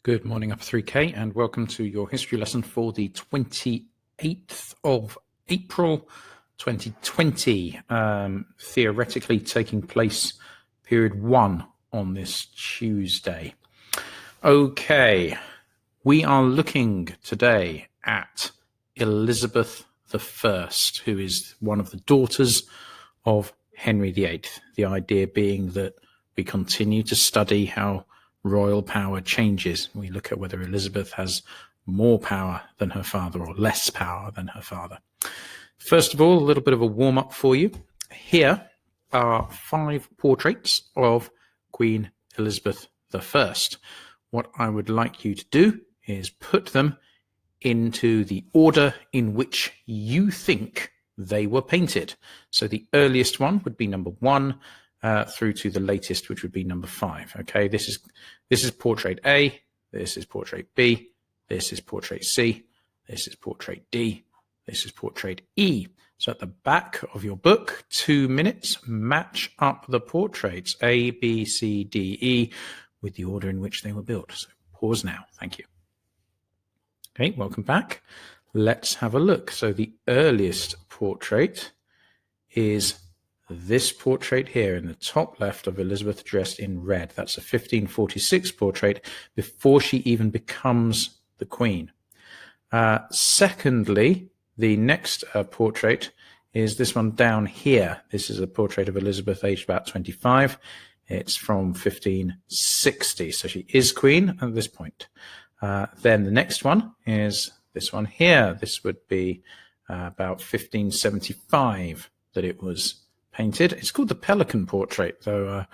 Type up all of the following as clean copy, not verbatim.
Good morning, Upper 3K, and welcome to your history lesson for the 28th of April 2020, theoretically taking place period 1 on this Tuesday. Okay, we are looking today at Elizabeth I, who is one of the daughters of Henry VIII, the idea being that we continue to study how royal power changes. We look at whether Elizabeth has more power than her father or less power than her father. First of all, a little bit of a warm-up for you. Here are 5 portraits of Queen Elizabeth I. What I would like you to do is put them into the order in which you think they were painted. So the earliest one would be number 1, through to the latest, which would be number 5. Okay, this is portrait A, this is portrait B, this is portrait C, this is portrait D, this is portrait E. So at the back of your book, 2 minutes, match up the portraits A, B, C, D, E with the order in which they were built. So pause now. Thank you. Okay, welcome back. Let's have a look. So the earliest portrait is this portrait here in the top left of Elizabeth dressed in red. That's a 1546 portrait before she even becomes the queen. Secondly, the next portrait is this one down here. This is a portrait of Elizabeth aged about 25. It's from 1560, so she is queen at this point. Then the next one is this one here. This would be about 1575 that it was painted. It's called the Pelican portrait, though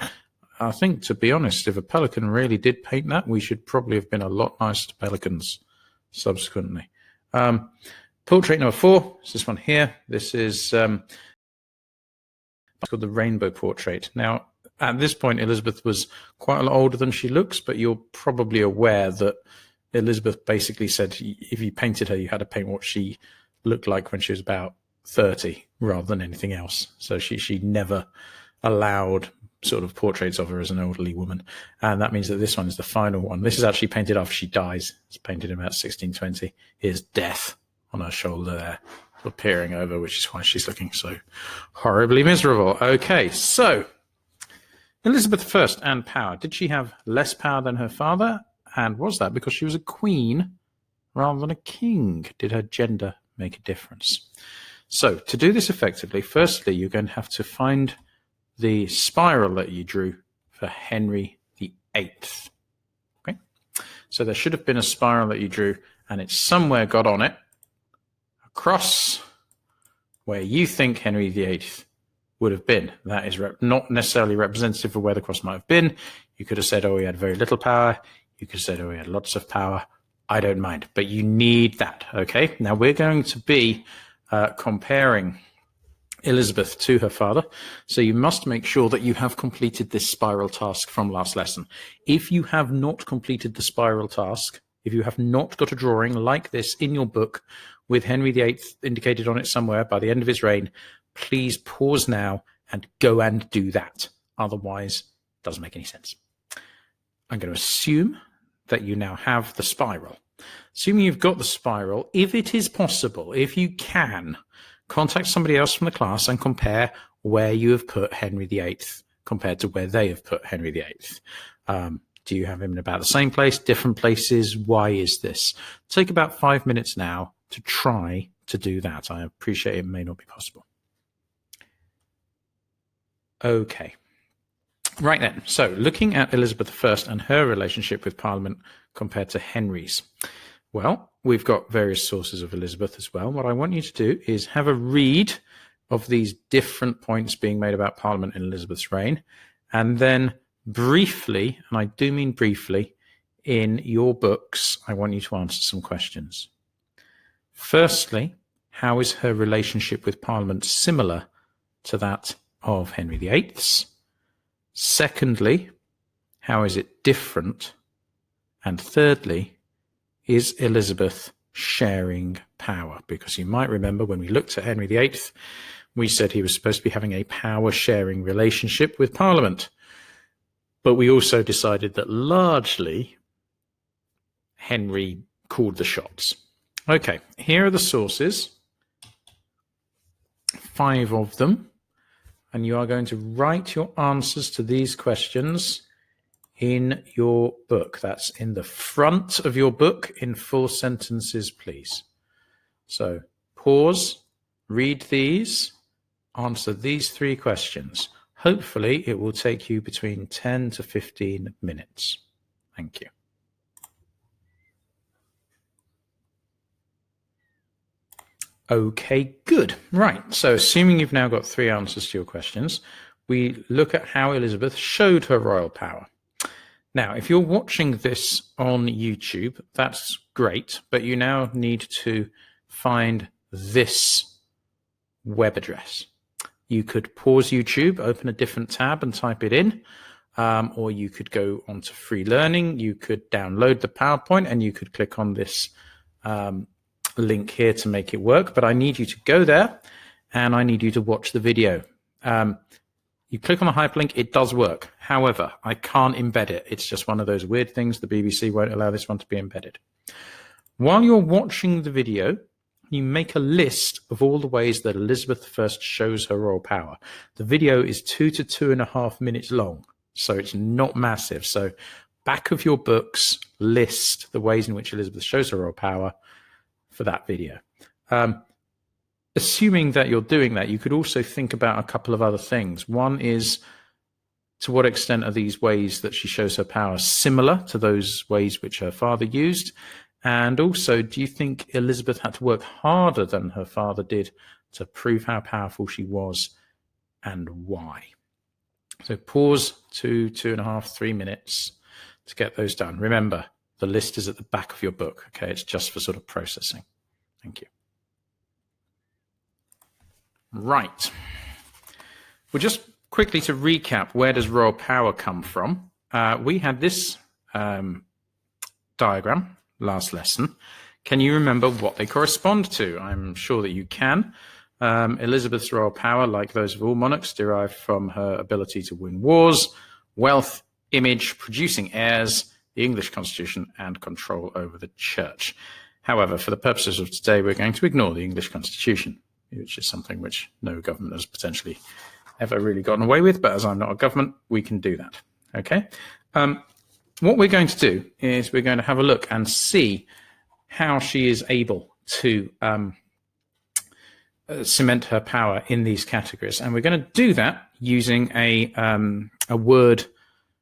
I think, to be honest, if a pelican really did paint that, we should probably have been a lot nicer to pelicans subsequently. Portrait number 4 is this one here. This is it's called the Rainbow portrait. Now, at this point, Elizabeth was quite a lot older than she looks, but you're probably aware that Elizabeth basically said if you painted her, you had to paint what she looked like when she was about 30 rather than anything else. So she never allowed sort of portraits of her as an elderly woman. And that means that this one is the final one. This is actually painted after she dies. It's painted in about 1620. Here's death on her shoulder there, sort of peering over, which is why she's looking so horribly miserable. Okay, so Elizabeth I and power. Did she have less power than her father? And was that because she was a queen rather than a king? Did her gender make a difference? So to do this effectively, firstly, you're going to have to find the spiral that you drew for Henry VIII. Okay, so there should have been a spiral that you drew, and it's somewhere got on it across where you think Henry VIII would have been. That is not necessarily representative of where the cross might have been. You could have said, oh, he had very little power. You could have said, oh, he had lots of power. I don't mind, but you need that. Okay, now we're going to be comparing Elizabeth to her father. So you must make sure that you have completed this spiral task from last lesson. If you have not completed the spiral task, if you have not got a drawing like this in your book with Henry VIII indicated on it somewhere by the end of his reign, please pause now and go and do that. Otherwise, it doesn't make any sense. I'm going to assume that you now have the spiral. Assuming you've got the spiral, if it is possible, if you can, contact somebody else from the class and compare where you have put Henry VIII compared to where they have put Henry VIII. Do you have him in about the same place, different places? Why is this? Take about 5 minutes now to try to do that. I appreciate it may not be possible. Okay. Right then, so looking at Elizabeth I and her relationship with Parliament compared to Henry's. Well, we've got various sources of Elizabeth as well. What I want you to do is have a read of these different points being made about Parliament in Elizabeth's reign, and then briefly, and I do mean briefly, in your books, I want you to answer some questions. Firstly, how is her relationship with Parliament similar to that of Henry VIII's? Secondly, how is it different? And thirdly, is Elizabeth sharing power? Because you might remember when we looked at Henry VIII, we said he was supposed to be having a power-sharing relationship with Parliament. But we also decided that largely Henry called the shots. Okay, here are the sources, 5 of them, and you are going to write your answers to these questions in your book. That's in the front of your book in full sentences, please. So pause, read these, answer these 3 questions. Hopefully it will take you between 10 to 15 minutes. Thank you. Okay, good. Right, so assuming you've now got 3 answers to your questions, we look at how Elizabeth showed her royal power. Now, if you're watching this on YouTube, that's great, but you now need to find this web address. You could pause YouTube, open a different tab and type it in, or you could go onto FreeLearning, you could download the PowerPoint, and you could click on this link here to make it work. But I need you to go there, and I need you to watch the video. You click on the hyperlink, it does work. However, I can't embed it. It's just one of those weird things. The BBC won't allow this one to be embedded. While you're watching the video, you make a list of all the ways that Elizabeth I shows her royal power. The video is 2 to 2.5 minutes long, so it's not massive. So back of your books, list the ways in which Elizabeth shows her royal power for that video. Assuming that you're doing that, you could also think about a couple of other things. One is, to what extent are these ways that she shows her power similar to those ways which her father used? And also, do you think Elizabeth had to work harder than her father did to prove how powerful she was, and why? So pause 2, 2.5, 3 minutes to get those done. Remember, the list is at the back of your book. Okay, it's just for sort of processing. Thank you. Right. Well, just quickly to recap, where does royal power come from? We had this diagram last lesson. Can you remember what they correspond to? I'm sure that you can. Elizabeth's royal power, like those of all monarchs, derived from her ability to win wars, wealth, image, producing heirs, the English constitution, and control over the church. However, for the purposes of today, we're going to ignore the English constitution, which is something which no government has potentially ever really gotten away with, but as I'm not a government, we can do that. Okay. What we're going to do is we're going to have a look and see how she is able to cement her power in these categories. And we're going to do that using a word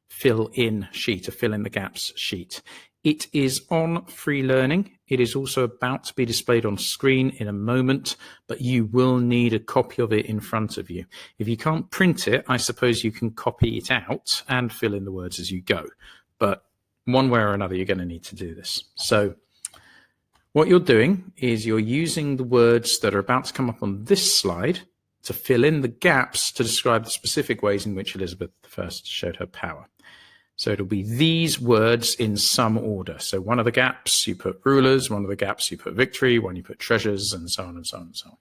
fill-in sheet, a fill-in-the-gaps sheet. It is on FreeLearning. It is also about to be displayed on screen in a moment, but you will need a copy of it in front of you. If you can't print it, I suppose you can copy it out and fill in the words as you go. But one way or another, you're going to need to do this. So what you're doing is you're using the words that are about to come up on this slide to fill in the gaps to describe the specific ways in which Elizabeth I showed her power. So it'll be these words in some order. So one of the gaps you put rulers, one of the gaps you put victory, one you put treasures, and so on and so on and so on.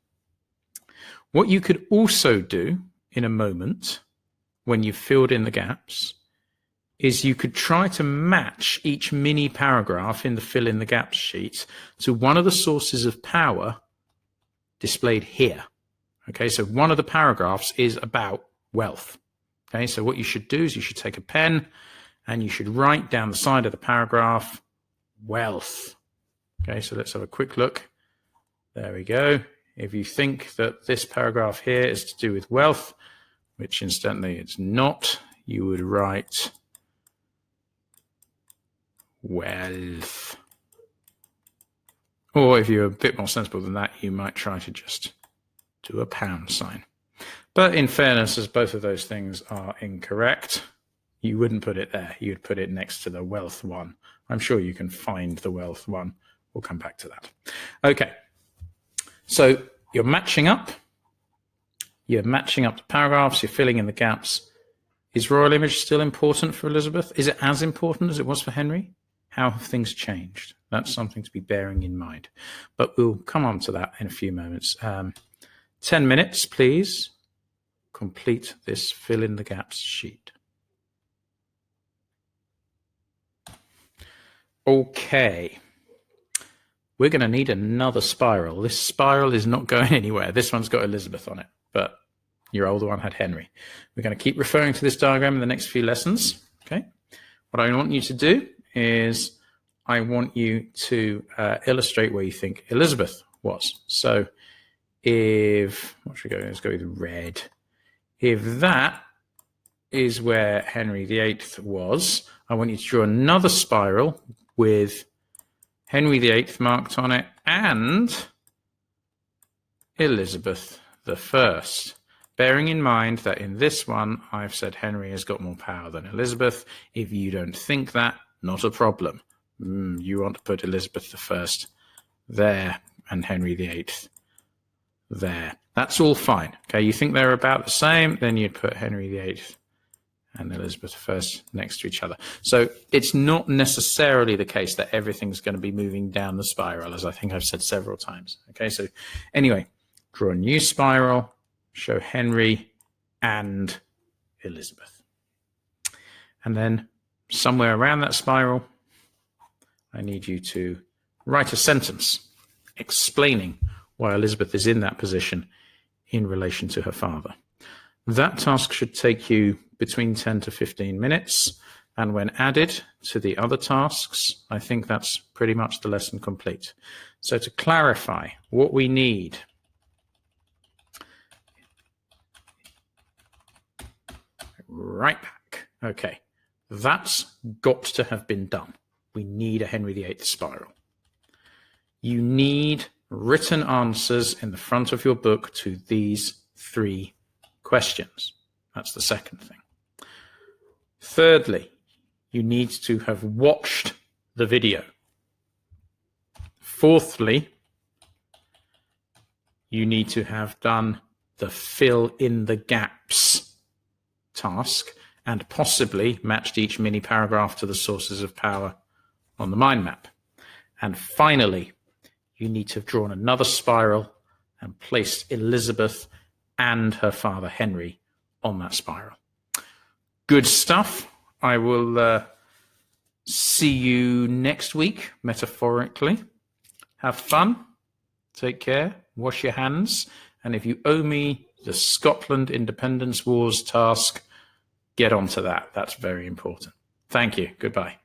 What you could also do in a moment when you've filled in the gaps is you could try to match each mini paragraph in the fill in the gaps sheet to one of the sources of power displayed here. Okay, so one of the paragraphs is about wealth. Okay, so what you should do is you should take a pen and you should write down the side of the paragraph, wealth. Okay, so let's have a quick look. There we go. If you think that this paragraph here is to do with wealth, which incidentally it's not, you would write wealth. Or if you're a bit more sensible than that, you might try to just do a pound sign. But in fairness, as both of those things are incorrect, you wouldn't put it there. You'd put it next to the wealth one. I'm sure you can find the wealth one. We'll come back to that. Okay. So you're matching up. You're matching up the paragraphs. You're filling in the gaps. Is royal image still important for Elizabeth? Is it as important as it was for Henry? How have things changed? That's something to be bearing in mind. But we'll come on to that in a few moments. 10 minutes, please. Complete this fill in the gaps sheet. Okay. We're going to need another spiral. This spiral is not going anywhere. This one's got Elizabeth on it, but your older one had Henry. We're going to keep referring to this diagram in the next few lessons. Okay. What I want you to do is I want you to illustrate where you think Elizabeth was. So if, what should we go? Let's go with red. If that is where Henry VIII was, I want you to draw another spiral with Henry VIII marked on it and Elizabeth I. Bearing in mind that in this one, I've said Henry has got more power than Elizabeth. If you don't think that, not a problem. You want to put Elizabeth I there and Henry VIII there. That's all fine. Okay, you think they're about the same, then you'd put Henry VIII and Elizabeth I next to each other. So it's not necessarily the case that everything's going to be moving down the spiral, as I think I've said several times. Okay, so anyway, draw a new spiral, show Henry and Elizabeth. And then somewhere around that spiral, I need you to write a sentence explaining why Elizabeth is in that position in relation to her father. That task should take you between 10 to 15 minutes. And when added to the other tasks, I think that's pretty much the lesson complete. So to clarify what we need, right back. Okay, that's got to have been done. We need a Henry VIII spiral. You need written answers in the front of your book to these 3 questions. That's the second thing. Thirdly, you need to have watched the video. Fourthly, you need to have done the fill in the gaps task and possibly matched each mini paragraph to the sources of power on the mind map. And finally, you need to have drawn another spiral and placed Elizabeth and her father Henry on that spiral. Good stuff. I will see you next week, metaphorically. Have fun. Take care. Wash your hands. And if you owe me the Scotland Independence Wars task, get onto that. That's very important. Thank you. Goodbye.